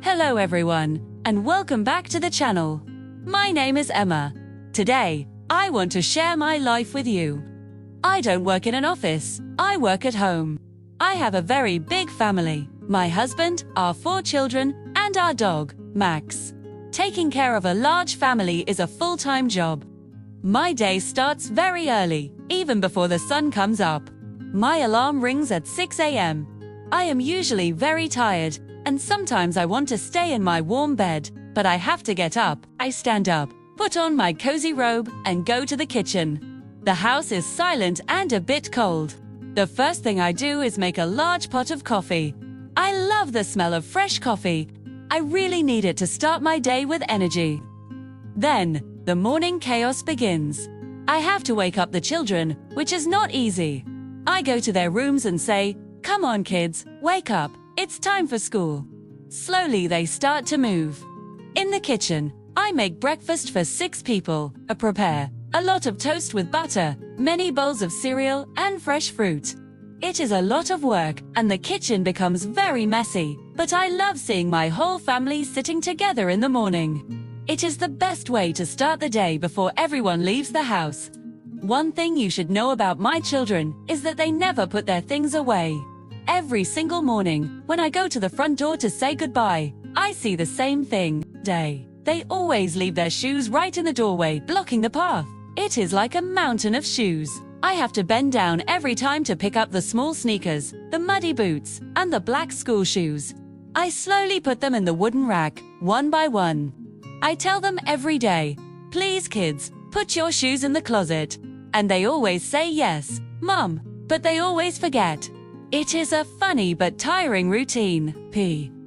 Hello everyone, and welcome back to the channel. My name is Emma. Today, I want to share my life with you. I don't work in an office, I work at home. I have a very big family. My husband, our 4 children, and our dog, Max. Taking care of a large family is a full-time job. My day starts very early, even before the sun comes up. My alarm rings at 6 a.m. I am usually very tired, and sometimes I want to stay in my warm bed, but I have to get up. I stand up, put on my cozy robe, and go to the kitchen. The house is silent and a bit cold. The first thing I do is make a large pot of coffee. I love the smell of fresh coffee. I really need it to start my day with energy. Then, the morning chaos begins. I have to wake up the children, which is not easy. I go to their rooms and say, "Come on kids, wake up. It's time for school." Slowly they start to move. In the kitchen, I make breakfast for 6 people. I prepare a lot of toast with butter, many bowls of cereal, and fresh fruit. It is a lot of work, and the kitchen becomes very messy, but I love seeing my whole family sitting together in the morning. It is the best way to start the day before everyone leaves the house. One thing you should know about my children is that they never put their things away. Every single morning, when I go to the front door to say goodbye, I see the same thing. They always leave their shoes right in the doorway, blocking the path. It is like a mountain of shoes. I have to bend down every time to pick up the small sneakers, the muddy boots, and the black school shoes. I slowly put them in the wooden rack, one by one. I tell them every day, "Please kids, put your shoes in the closet." And they always say yes, "Mom," but they always forget. It is a funny but tiring routine.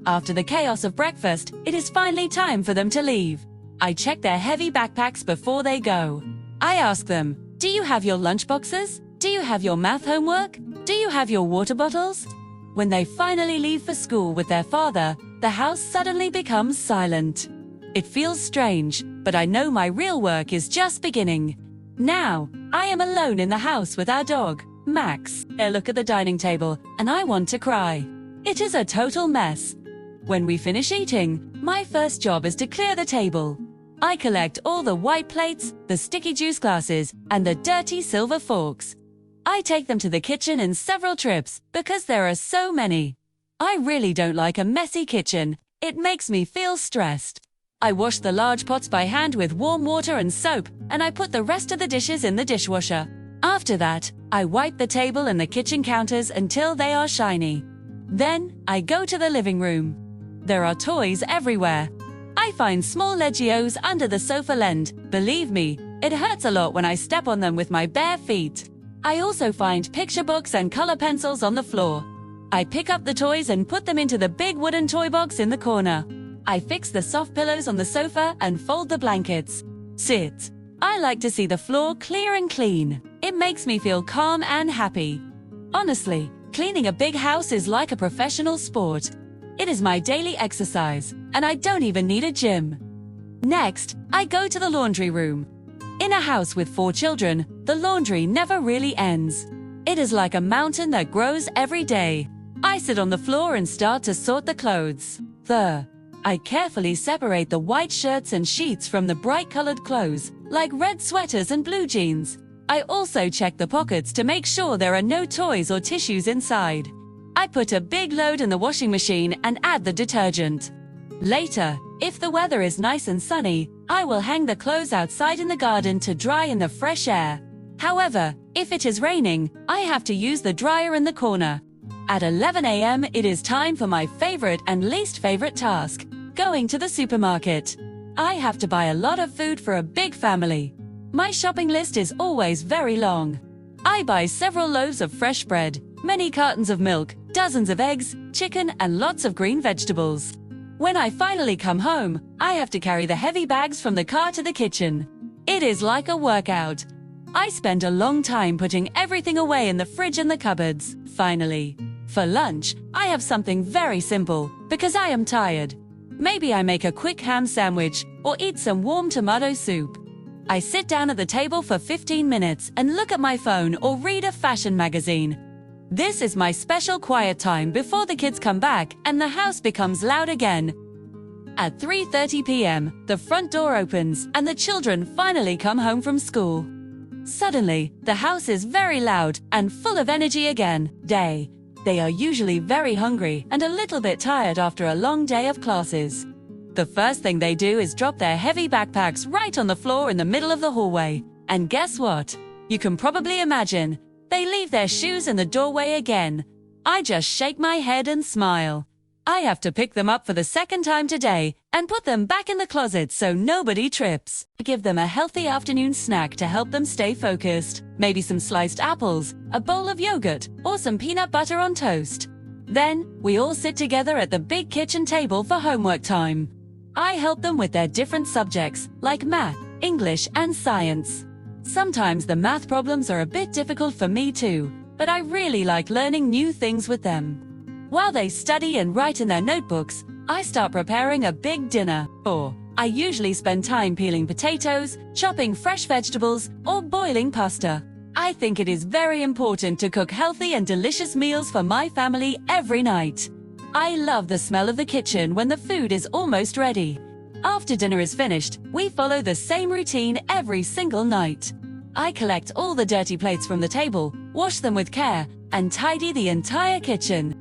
After the chaos of breakfast, it is finally time for them to leave. I check their heavy backpacks before they go. I ask them, "Do you have your lunchboxes? Do you have your math homework? Do you have your water bottles?" When they finally leave for school with their father, the house suddenly becomes silent. It feels strange, but I know my real work is just beginning. Now, I am alone in the house with our dog, Max. I look at the dining table, and I want to cry. It is a total mess. When we finish eating, my first job is to clear the table. I collect all the white plates, the sticky juice glasses, and the dirty silver forks. I take them to the kitchen in several trips because there are so many. I really don't like a messy kitchen. It makes me feel stressed. I wash the large pots by hand with warm water and soap, and I put the rest of the dishes in the dishwasher. After that, I wipe the table and the kitchen counters until they are shiny. Then, I go to the living room. There are toys everywhere. I find small Legos under the sofa land. Believe me, it hurts a lot when I step on them with my bare feet. I also find picture books and color pencils on the floor. I pick up the toys and put them into the big wooden toy box in the corner. I fix the soft pillows on the sofa and fold the blankets. Sit. I like to see the floor clear and clean. It makes me feel calm and happy. Honestly, cleaning a big house is like a professional sport. It is my daily exercise, and I don't even need a gym. Next, I go to the laundry room. In a house with 4 children, the laundry never really ends. It is like a mountain that grows every day. I sit on the floor and start to sort the clothes. I carefully separate the white shirts and sheets from the bright-colored clothes, like red sweaters and blue jeans. I also check the pockets to make sure there are no toys or tissues inside. I put a big load in the washing machine and add the detergent. Later, if the weather is nice and sunny, I will hang the clothes outside in the garden to dry in the fresh air. However, if it is raining, I have to use the dryer in the corner. At 11 a.m. it is time for my favorite and least favorite task, going to the supermarket. I have to buy a lot of food for a big family. My shopping list is always very long. I buy several loaves of fresh bread, many cartons of milk, dozens of eggs, chicken, and lots of green vegetables. When I finally come home, I have to carry the heavy bags from the car to the kitchen. It is like a workout. I spend a long time putting everything away in the fridge and the cupboards. Finally, for lunch, I have something very simple because I am tired. Maybe I make a quick ham sandwich or eat some warm tomato soup. I sit down at the table for 15 minutes and look at my phone or read a fashion magazine. This is my special quiet time before the kids come back and the house becomes loud again. At 3:30 p.m., the front door opens and the children finally come home from school. Suddenly, the house is very loud and full of energy again. They are usually very hungry and a little bit tired after a long day of classes. The first thing they do is drop their heavy backpacks right on the floor in the middle of the hallway. And guess what? You can probably imagine. They leave their shoes in the doorway again. I just shake my head and smile. I have to pick them up for the second time today and put them back in the closet so nobody trips. I give them a healthy afternoon snack to help them stay focused. Maybe some sliced apples, a bowl of yogurt, or some peanut butter on toast. Then, we all sit together at the big kitchen table for homework time. I help them with their different subjects, like math, English, and science. Sometimes the math problems are a bit difficult for me too, but I really like learning new things with them. While they study and write in their notebooks, I start preparing a big dinner. Or I usually spend time peeling potatoes, chopping fresh vegetables, or boiling pasta. I think it is very important to cook healthy and delicious meals for my family every night. I love the smell of the kitchen when the food is almost ready. After dinner is finished, we follow the same routine every single night. I collect all the dirty plates from the table, wash them with care, and tidy the entire kitchen.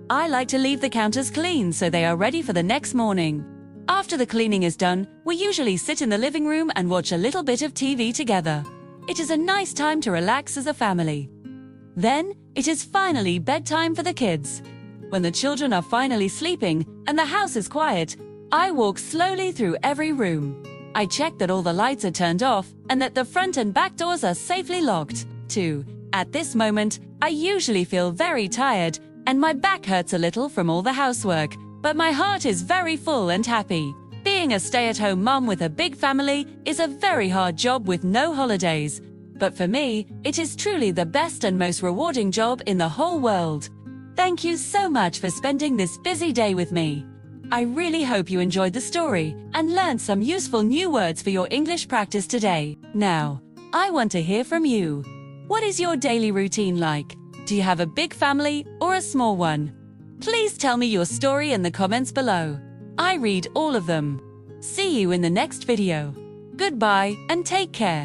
I like to leave the counters clean so they are ready for the next morning. After the cleaning is done, we usually sit in the living room and watch a little bit of TV together. It is a nice time to relax as a family. Then, it is finally bedtime for the kids. When the children are finally sleeping and the house is quiet, I walk slowly through every room. I check that all the lights are turned off and that the front and back doors are safely locked, too. At this moment, I usually feel very tired and my back hurts a little from all the housework, but my heart is very full and happy. Being a stay-at-home mom with a big family is a very hard job with no holidays. But for me, it is truly the best and most rewarding job in the whole world. Thank you so much for spending this busy day with me. I really hope you enjoyed the story and learned some useful new words for your English practice today. Now, I want to hear from you. What is your daily routine like? Do you have a big family or a small one? Please tell me your story in the comments below. I read all of them. See you in the next video. Goodbye and take care.